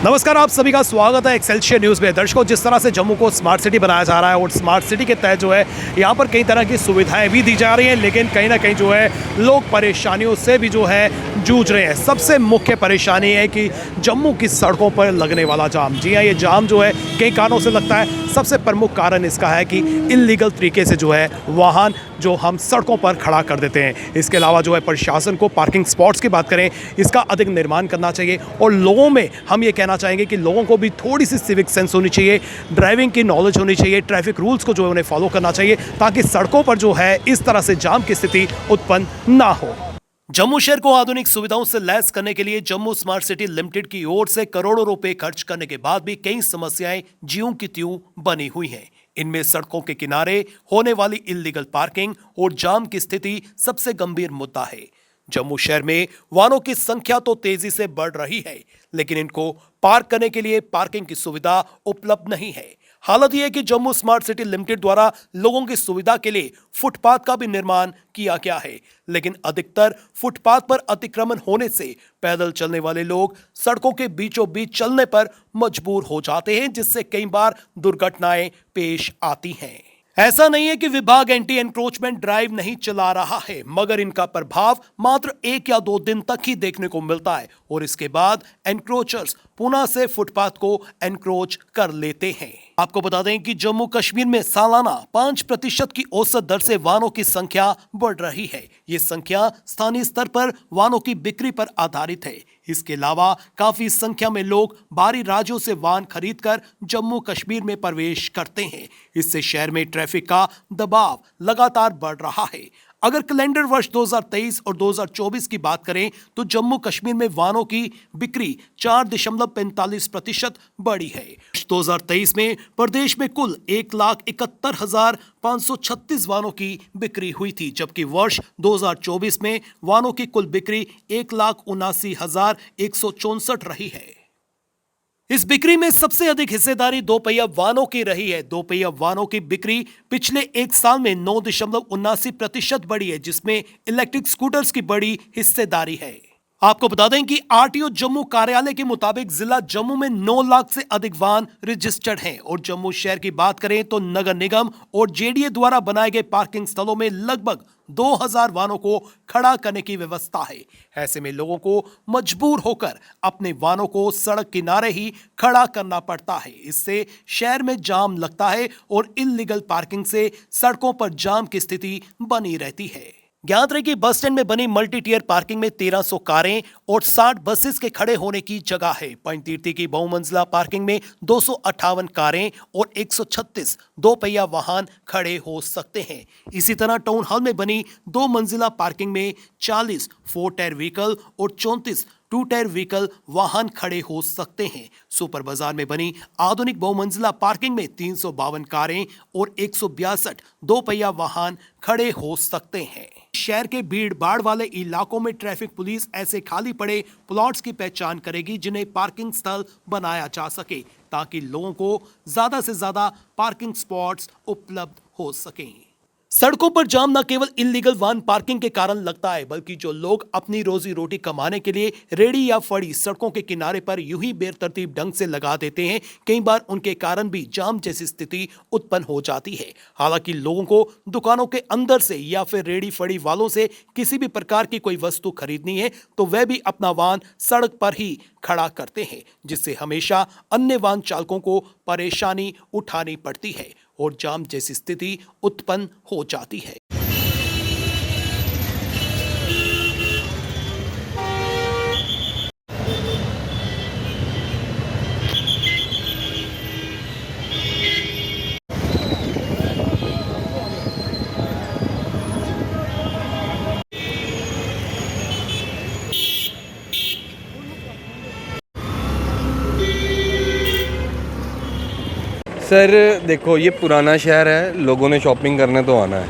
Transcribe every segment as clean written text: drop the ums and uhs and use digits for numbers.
नमस्कार, आप सभी का स्वागत है एक्सेलशियर न्यूज़ में। दर्शकों, जिस तरह से जम्मू को स्मार्ट सिटी बनाया जा रहा है और स्मार्ट सिटी के तहत जो है यहाँ पर कई तरह की सुविधाएं भी दी जा रही हैं, लेकिन कहीं ना कहीं जो है लोग परेशानियों से भी जो है जूझ रहे हैं। सबसे मुख्य परेशानी है कि जम्मू की सड़कों पर लगने वाला जाम। जी हाँ, ये जाम जो है कई कारणों से लगता है। सबसे प्रमुख कारण इसका है कि इल्लीगल तरीके से जो है वाहन जो हम सड़कों पर खड़ा कर देते हैं। इसके अलावा जो है प्रशासन को पार्किंग स्पॉट्स की बात करें, इसका अधिक निर्माण करना चाहिए और लोगों में हम ये कहना चाहेंगे कि लोगों को भी थोड़ी सी सिविक सेंस होनी चाहिए, ड्राइविंग की नॉलेज होनी चाहिए, ट्रैफिक रूल्स को जो है उन्हें फॉलो करना चाहिए, ताकि सड़कों पर जो है इस तरह से जाम की स्थिति उत्पन्न ना हो। जम्मू शहर को आधुनिक सुविधाओं से लैस करने के लिए जम्मू स्मार्ट सिटी लिमिटेड की ओर से करोड़ों रुपए खर्च करने के बाद भी कई समस्याएं ज्यों की त्यों बनी हुई हैं। इनमें सड़कों के किनारे होने वाली इल्लीगल पार्किंग और जाम की स्थिति सबसे गंभीर मुद्दा है। जम्मू शहर में वाहनों की संख्या तो तेजी से बढ़ रही है, लेकिन इनको पार्क करने के लिए पार्किंग की सुविधा उपलब्ध नहीं है। हालत यह है कि जम्मू स्मार्ट सिटी लिमिटेड द्वारा लोगों की सुविधा के लिए फुटपाथ का भी निर्माण किया गया है, लेकिन अधिकतर फुटपाथ पर अतिक्रमण होने से पैदल चलने वाले लोग सड़कों के बीचों बीच चलने पर मजबूर हो जाते हैं, जिससे कई बार दुर्घटनाएं पेश आती हैं। ऐसा नहीं है कि विभाग एंटी एनक्रोचमेंट ड्राइव नहीं चला रहा है, मगर इनका प्रभाव मात्र 1 या 2 दिन तक ही देखने को मिलता है और इसके बाद एनक्रोचर्स पुनः से फुटपाथ को एनक्रोच कर लेते हैं। आपको बता दें कि जम्मू कश्मीर में सालाना 5% की औसत दर से वाहनों की संख्या बढ़ रही है। ये संख्या स्थानीय स्तर पर वाहनों की बिक्री पर आधारित है। इसके अलावा काफी संख्या में लोग बाहरी राज्यों से वाहन खरीदकर जम्मू कश्मीर में प्रवेश करते हैं। इससे शहर में ट्रैफिक का दबाव लगातार बढ़ रहा है। अगर कैलेंडर वर्ष 2023 और 2024 की बात करें तो जम्मू कश्मीर में वाहनों की बिक्री 4.45% बढ़ी है। 2023 में प्रदेश में कुल 1,71,536 वाहनों की बिक्री हुई थी, जबकि वर्ष 2024 में वाहनों की कुल बिक्री 1,79,164 रही है। इस बिक्री में सबसे अधिक हिस्सेदारी दोपहिया वाहनों की रही है। दोपहिया वाहनों की बिक्री पिछले 1 साल में 9.79% बढ़ी है, जिसमें इलेक्ट्रिक स्कूटर्स की बड़ी हिस्सेदारी है। आपको बता दें कि आरटीओ जम्मू कार्यालय के मुताबिक जिला जम्मू में 9 लाख से अधिक वाहन रजिस्टर्ड हैं और जम्मू शहर की बात करें तो नगर निगम और जेडीए द्वारा बनाए गए पार्किंग स्थलों में लगभग 2000 वाहनों को खड़ा करने की व्यवस्था है। ऐसे में लोगों को मजबूर होकर अपने वाहनों को सड़क किनारे ही खड़ा करना पड़ता है। इससे शहर में जाम लगता है और इल्लीगल पार्किंग से सड़कों पर जाम की स्थिति बनी रहती है। ज्ञात रहे कि बस स्टैंड में बनी मल्टी टियर पार्किंग में 1300 कारें और 60 बसेस के खड़े होने की जगह है। पंचतीर्थी की बहुमंजिला पार्किंग में 258 कारें और 136 दोपहिया वाहन खड़े हो सकते हैं। इसी तरह टाउन हॉल में बनी 2 मंजिला पार्किंग में 40 4 टायर व्हीकल और 34 2 टायर व्हीकल वाहन खड़े हो सकते हैं। सुपर बाजार में बनी आधुनिक बहुमंजिला पार्किंग में 352 कारें और 162 दोपहिया वाहन खड़े हो सकते हैं। शहर के भीड़ भाड़ वाले इलाकों में ट्रैफिक पुलिस ऐसे खाली पड़े प्लॉट्स की पहचान करेगी जिन्हें पार्किंग स्थल बनाया जा सके, ताकि लोगों को ज्यादा से ज्यादा पार्किंग स्पॉट्स उपलब्ध हो सकें। सड़कों पर जाम न केवल इल्लीगल वाहन पार्किंग के कारण लगता है, बल्कि जो लोग अपनी रोजी रोटी कमाने के लिए रेडी या फड़ी सड़कों के किनारे पर यूं ही बेतरतीब ढंग से लगा देते हैं, कई बार उनके कारण भी जाम जैसी स्थिति उत्पन्न हो जाती है। हालांकि लोगों को दुकानों के अंदर से या फिर रेडी फड़ी वालों से किसी भी प्रकार की कोई वस्तु खरीदनी है तो वह भी अपना वाहन सड़क पर ही खड़ा करते हैं, जिससे हमेशा अन्य वाहन चालकों को परेशानी उठानी पड़ती है और जाम जैसी स्थिति उत्पन्न हो जाती है। सर देखो, ये पुराना शहर है, लोगों ने शॉपिंग करने तो आना है।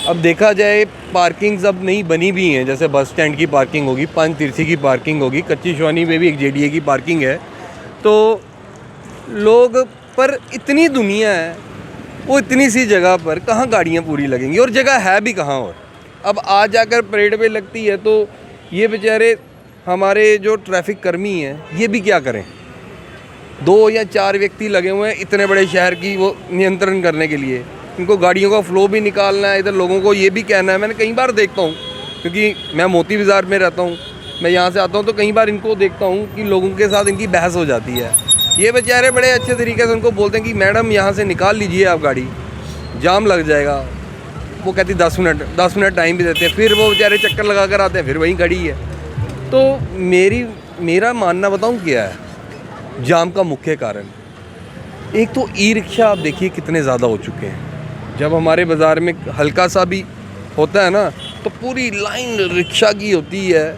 अब देखा जाए पार्किंग्स अब नहीं बनी भी हैं, जैसे बस स्टैंड की पार्किंग होगी, पंचतीर्थी की पार्किंग होगी, कच्ची शवानी में भी एक जेडीए की पार्किंग है। तो लोग पर इतनी दुनिया है, वो इतनी सी जगह पर कहाँ गाड़ियाँ पूरी लगेंगी और जगह है भी कहाँ। और अब आ जाकर परेड पे लगती है तो ये बेचारे हमारे जो ट्रैफिक कर्मी हैं ये भी क्या करें। 2 या 4 व्यक्ति लगे हुए हैं इतने बड़े शहर की वो नियंत्रण करने के लिए। इनको गाड़ियों का फ्लो भी निकालना है, इधर लोगों को ये भी कहना है। मैंने कई बार देखता हूँ, क्योंकि मैं मोती बाज़ार में रहता हूँ, मैं यहाँ से आता हूँ, तो कई बार इनको देखता हूँ कि लोगों के साथ इनकी बहस हो जाती है। ये बेचारे बड़े अच्छे तरीके से उनको बोलते हैं कि मैडम यहाँ से निकाल लीजिए आप गाड़ी, जाम लग जाएगा। वो कहती 10 मिनट टाइम भी देते हैं, फिर वो बेचारे चक्कर लगा कर आते हैं, फिर वहीं खड़ी है। तो मेरा मानना बताऊँ क्या है जाम का मुख्य कारण? एक तो ई रिक्शा आप देखिए कितने ज़्यादा हो चुके हैं। जब हमारे बाज़ार में हल्का सा भी होता है ना, तो पूरी लाइन रिक्शा की होती है,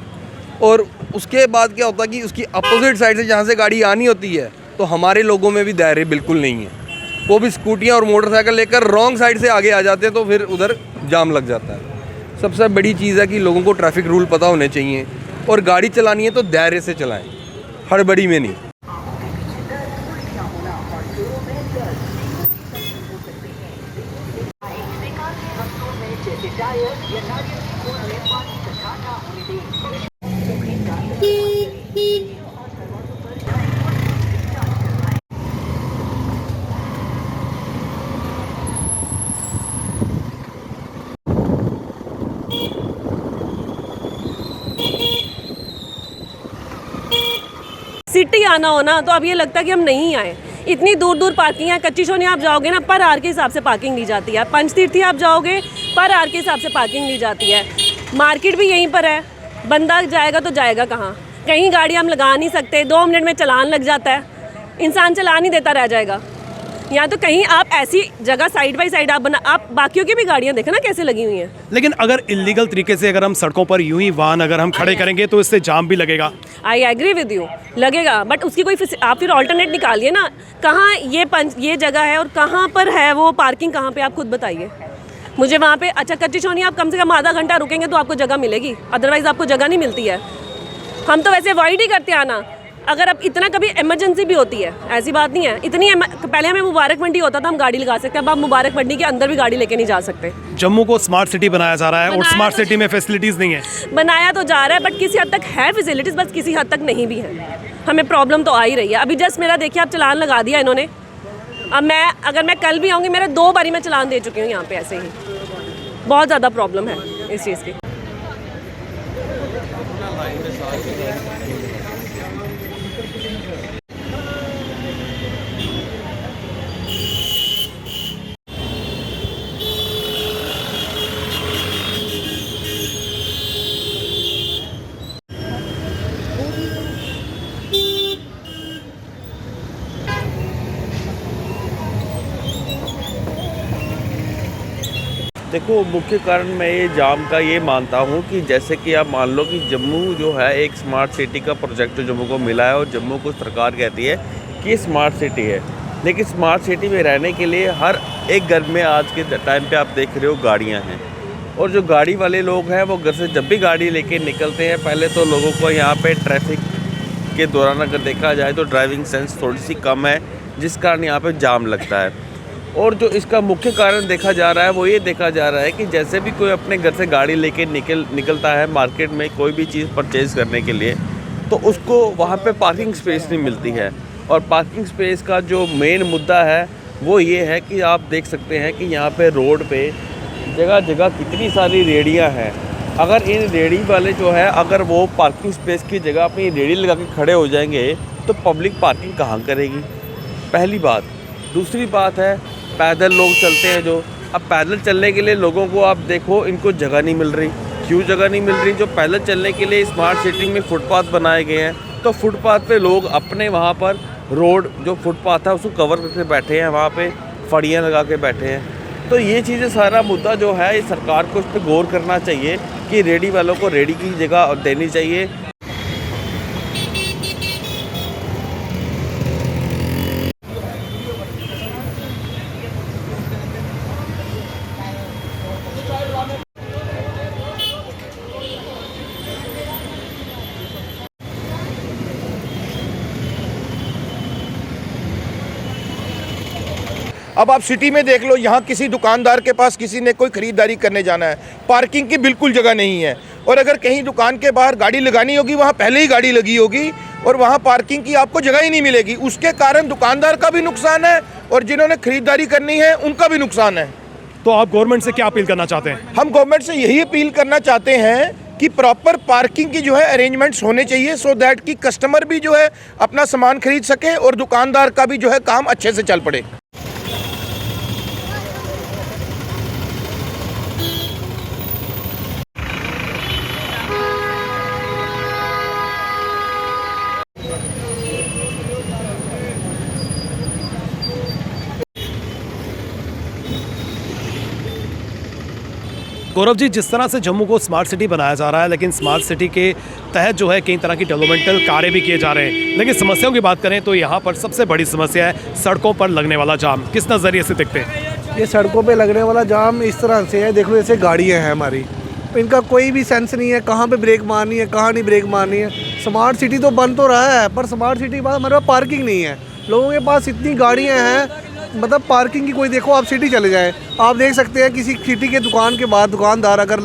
और उसके बाद क्या होता है कि उसकी अपोजिट साइड से जहाँ से गाड़ी आनी होती है, तो हमारे लोगों में भी दायरे बिल्कुल नहीं है। वो भी स्कूटियाँ और मोटरसाइकिल लेकर रॉन्ग साइड से आगे आ जाते हैं, तो फिर उधर जाम लग जाता है। सबसे बड़ी चीज़ है कि लोगों को ट्रैफिक रूल पता होने चाहिए, और गाड़ी चलानी है तो दायरे से चलाएं, हड़बड़ी में नहीं। सिटी आना हो ना, तो अब ये लगता है कि हम नहीं आए। इतनी दूर दूर पार्किंग है। कच्ची सोनी आप जाओगे ना, पर आर के हिसाब से पार्किंग ली जाती है। पंचतीर्थी आप जाओगे, पर आर के हिसाब से पार्किंग ली जाती है। मार्केट भी यहीं पर है, बंदा जाएगा तो जाएगा कहाँ? कहीं गाड़ी हम लगा नहीं सकते, 2 मिनट में चालान लग जाता है, इंसान चला नहीं देता रह जाएगा। या तो कहीं आप ऐसी जगह साइड बाई साइड आप बाकियों की भी गाड़ियाँ देखें ना कैसे लगी हुई हैं। लेकिन अगर इलीगल तरीके से अगर हम सड़कों पर यूं ही वाहन अगर हम खड़े करेंगे तो इससे जाम भी लगेगा। आई एग्री विद यू, लगेगा, बट उसकी कोई आप फिर ऑल्टरनेट निकालिए ना। कहाँ ये जगह है और कहाँ पर है वो पार्किंग, कहाँ पे आप खुद बताइए मुझे वहाँ पे। अच्छा कच्ची सोनी आप कम से कम आधा घंटा रुकेंगे तो आपको जगह मिलेगी, अदरवाइज़ आपको जगह नहीं मिलती है। हम तो वैसे अवॉइड ही करते आना। अगर अब इतना कभी इमरजेंसी भी होती है, ऐसी बात नहीं है, पहले हमें मुबारक मंडी होता था हम गाड़ी लगा सकते हैं, अब आप मुबारक मंडी के अंदर भी गाड़ी लेके नहीं जा सकते। जम्मू को स्मार्ट सिटी बनाया जा रहा है और स्मार्ट सिटी में फैसिलिटीज़ नहीं है। बनाया तो जा रहा है, बट किसी हद तक है फैसिलिटीज़, बस किसी हद तक नहीं भी है। हमें प्रॉब्लम तो आ ही रही है। अभी जस्ट मेरा देखिए, आप चालान लगा दिया इन्होंने। अब अगर मैं कल भी आऊँगी, मेरा 2 बारी मैं चालान दे चुकी हूँ यहाँ पे ऐसे ही। बहुत ज़्यादा प्रॉब्लम है इस चीज़ की। देखो मुख्य कारण मैं ये जाम का ये मानता हूँ कि जैसे कि आप मान लो कि जम्मू जो है एक स्मार्ट सिटी का प्रोजेक्ट जम्मू को मिला है, और जम्मू को सरकार कहती है कि ये स्मार्ट सिटी है, लेकिन स्मार्ट सिटी में रहने के लिए हर एक घर में आज के टाइम पे आप देख रहे हो गाड़ियाँ हैं। और जो गाड़ी वाले लोग हैं वो घर से जब भी गाड़ी लेके निकलते हैं, पहले तो लोगों को यहाँ पे ट्रैफिक के दौरान अगर देखा जाए तो ड्राइविंग सेंस थोड़ी सी कम है, जिस कारण यहाँ पे जाम लगता है। और जो इसका मुख्य कारण देखा जा रहा है वो ये देखा जा रहा है कि जैसे भी कोई अपने घर से गाड़ी लेके निकलता है मार्केट में कोई भी चीज़ परचेज़ करने के लिए, तो उसको वहाँ पे पार्किंग स्पेस नहीं मिलती है। और पार्किंग स्पेस का जो मेन मुद्दा है वो ये है कि आप देख सकते हैं कि यहाँ पे रोड पे जगह जगह कितनी सारी रेहड़ियाँ हैं। अगर इन रेहड़ी वाले जो है अगर वो पार्किंग स्पेस की जगह अपनी रेहड़ी लगा के खड़े हो जाएंगे तो पब्लिक पार्किंग कहाँ करेगी, पहली बात। दूसरी बात है पैदल लोग चलते हैं जो, अब पैदल चलने के लिए लोगों को आप देखो इनको जगह नहीं मिल रही। क्यों जगह नहीं मिल रही? जो पैदल चलने के लिए स्मार्ट सिटी में फुटपाथ बनाए गए हैं, तो फुटपाथ पे लोग अपने वहाँ पर रोड जो फुटपाथ है उसको कवर करके बैठे हैं, वहाँ पे फड़ियाँ लगा के बैठे हैं। तो ये चीज़ें सारा मुद्दा जो है ये सरकार को इस पर गौर करना चाहिए कि रेहड़ी वालों को रेहड़ी की जगह देनी चाहिए। अब आप सिटी में देख लो, यहाँ किसी दुकानदार के पास किसी ने कोई ख़रीदारी करने जाना है, पार्किंग की बिल्कुल जगह नहीं है। और अगर कहीं दुकान के बाहर गाड़ी लगानी होगी वहाँ पहले ही गाड़ी लगी होगी, और वहाँ पार्किंग की आपको जगह ही नहीं मिलेगी। उसके कारण दुकानदार का भी नुकसान है और जिन्होंने खरीदारी करनी है उनका भी नुकसान है। तो आप गवर्नमेंट से क्या अपील करना चाहते हैं? हम गवर्नमेंट से यही अपील करना चाहते हैं कि प्रॉपर पार्किंग की जो है अरेंजमेंट्स होने चाहिए, सो दैट कि कस्टमर भी जो है अपना सामान खरीद सके और दुकानदार का भी जो है काम अच्छे से चल पड़े। गौरव जी, जिस तरह से जम्मू को स्मार्ट सिटी बनाया जा रहा है, लेकिन स्मार्ट सिटी के तहत जो है कई तरह की डेवलपमेंटल कार्य भी किए जा रहे हैं, लेकिन समस्याओं की बात करें तो यहाँ पर सबसे बड़ी समस्या है सड़कों पर लगने वाला जाम। किस नज़रिए से देखते हैं? ये सड़कों पे लगने वाला जाम इस तरह से है, देख लो जैसे गाड़ियाँ हैं हमारी, इनका कोई भी सेंस नहीं है, कहाँ पे ब्रेक मारनी है, कहाँ नहीं ब्रेक मारनी है। स्मार्ट सिटी तो बन तो रहा है, पर स्मार्ट सिटी के बाद हमारे पास पार्किंग नहीं है। लोगों के पास इतनी गाड़ियाँ हैं, मतलब पार्किंग की कोई, देखो आप सिटी चले जाएँ, आप देख सकते हैं किसी सिटी के दुकान के बाहर दुकानदार अगर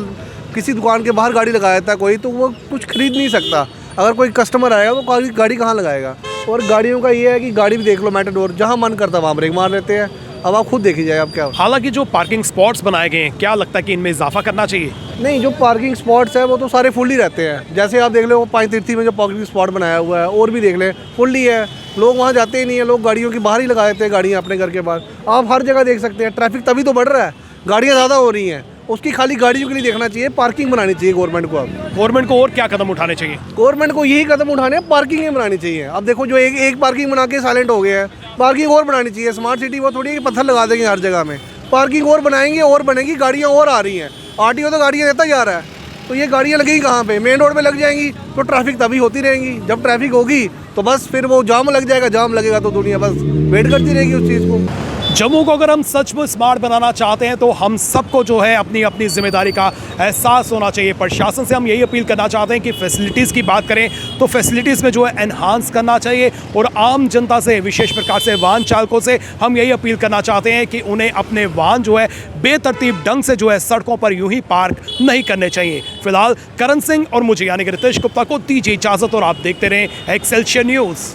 किसी दुकान के बाहर गाड़ी लगा देता है कोई, तो वो कुछ खरीद नहीं सकता। अगर कोई कस्टमर आएगा तो गाड़ी कहाँ लगाएगा। और गाड़ियों का ये है कि गाड़ी भी देख लो, मैटाडोर जहाँ मन करता है वहाँ ब्रेक मार लेते हैं। अब आप खुद देखी जाए अब क्या। हालांकि जो पार्किंग स्पॉट्स बनाए गए हैं, क्या लगता है कि इनमें इजाफा करना चाहिए? नहीं, जो पार्किंग स्पॉट्स है वो तो सारे फुल ही रहते हैं। जैसे आप देख लो, वो पंचतीर्थी में जो पार्किंग स्पॉट बनाया हुआ है, और भी देख लें फुल ही है, लोग वहाँ जाते ही नहीं है, लोग गाड़ियों के बाहर ही लगा देते हैं गाड़ियाँ अपने घर के बाहर। आप हर जगह देख सकते हैं, ट्रैफिक तभी तो बढ़ रहा है, गाड़ियाँ ज़्यादा हो रही हैं। उसकी खाली गाड़ियों के लिए देखना चाहिए, पार्किंग बनानी चाहिए गवर्नमेंट को। अब गवर्नमेंट को और क्या कदम उठाने चाहिए? गवर्नमेंट को यही कदम उठाने हैं, पार्किंग ही बनानी चाहिए। अब देखो जो एक पार्किंग बना के साइलेंट हो गया है, पार्किंग और बनानी चाहिए। स्मार्ट सिटी वो थोड़ी पत्थर लगा देंगे हर जगह में, पार्किंग और बनाएंगे और बनेगी, गाड़ियाँ और आ रही हैं। आरटीओ तो गाड़ियाँ देता जा रहा है, तो ये गाड़ियाँ लगेंगी कहाँ पे? मेन रोड पे लग जाएंगी तो ट्रैफिक तभी होती रहेंगी। जब ट्रैफिक होगी तो बस फिर वो जाम लग जाएगा, जाम लगेगा तो दुनिया बस वेट करती रहेगी उस चीज़ को। जम्मू को अगर हम सचमुच स्मार्ट बनाना चाहते हैं तो हम सबको जो है अपनी अपनी जिम्मेदारी का एहसास होना चाहिए। प्रशासन से हम यही अपील करना चाहते हैं कि फैसिलिटीज़ की बात करें तो फैसिलिटीज़ में जो है एनहांस करना चाहिए, और आम जनता से, विशेष प्रकार से वाहन चालकों से हम यही अपील करना चाहते हैं कि उन्हें अपने वाहन जो है बेतरतीब ढंग से जो है सड़कों पर यूं ही पार्क नहीं करने चाहिए। फिलहाल करण सिंह और मुझे यानी कि रितेश गुप्ता को दीजिए इजाज़त, और आप देखते रहें एक्सेलशियर न्यूज़।